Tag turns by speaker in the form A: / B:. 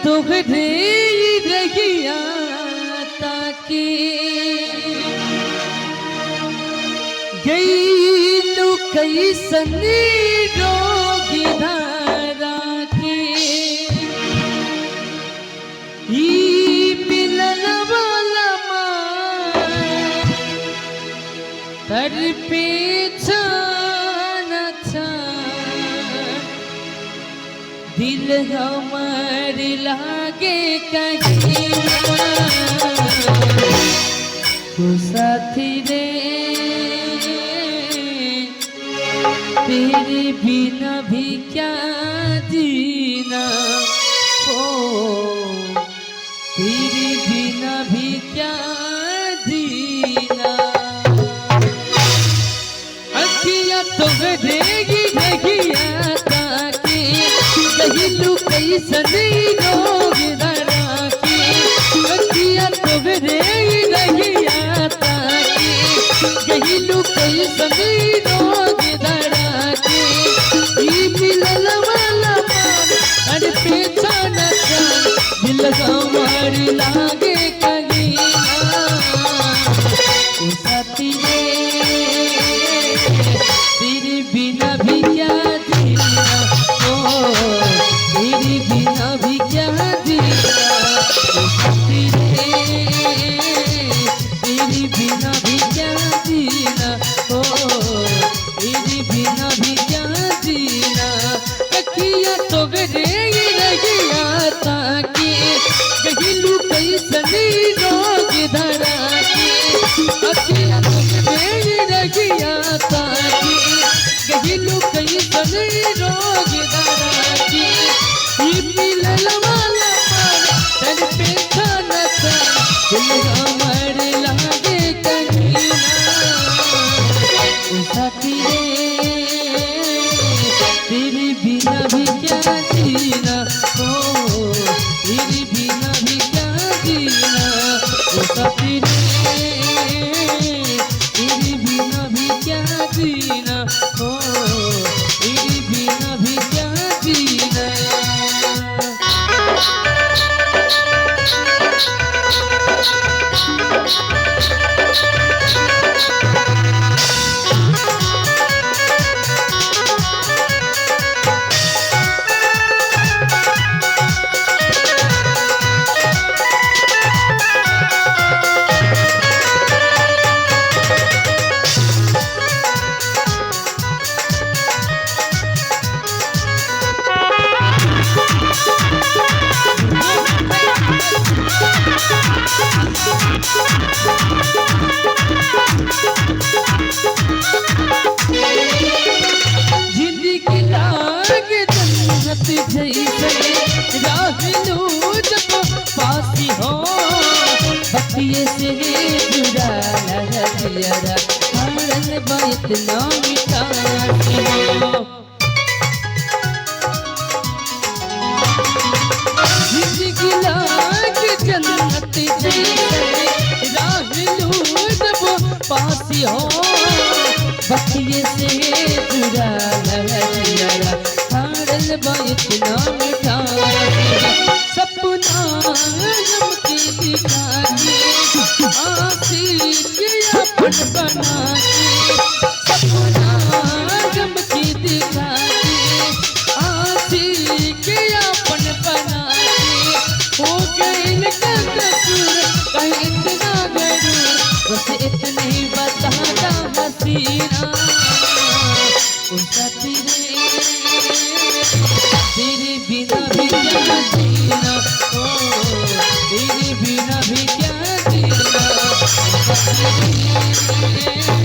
A: तोहरे रहिया ताके गई तो कैसन रोगी धारा के मिलन वाला तर पे दिल हमार लागे कहीं तो साथी रे तेरे बिना भी क्या जीना ओ तेरे बिना भी क्या जीना अखियाँ तो देगी रहिया ताकि कहिलू कैसन रोग धरा के अखियाँ तो रहिया ताकि कहिलू कैसन रोग धरा के मिलल वाला अरे पेछाना दिल हमार लागे कहीं साथी रे तेरे बिना भी क्या जीना ओ तेरे बिना भी क्या जीना साथी रे तेरे बिना भी क्या जीना ओ तेरे बिना भी क्या जीना अखियाँ तो रहिया ताकि कहिलू कैसन रोग धरा के अखियाँ तो रहिया ताकि कहिलू कैसन रोग धरा के मिलल वाला तर पे खाना दिल हमार लागे कहीं साथी रे तेरे बिना भी क्या जीना ओ तेरे बिना भी क्या जीना ओ साथी रे तेरे बिना भी क्या जीना ओ तेरे बिना भी क्या जीना जिंदगी लागे जन्नत जैसे राहलू जब पासी हो बतिये से जुड़ा लहरिया हरन बैत ना मिटाती हो जिंदगी लागे जन्नत जैसे राहलू जब पासी हो बतिये से जुड़ा लहरिया हारल बैत ना मिटाती सपना गम के दिखा के आशिक अपन बना के सपना गम के दिखा के आशिक अपन बना के हो गइल का कसूर कहीं इतना गरूर बस इतने ही बताता हसीना साथी रे तेरे बिना भी क्या जीना ओ तेरे बिना भी क्या जीना साथी रे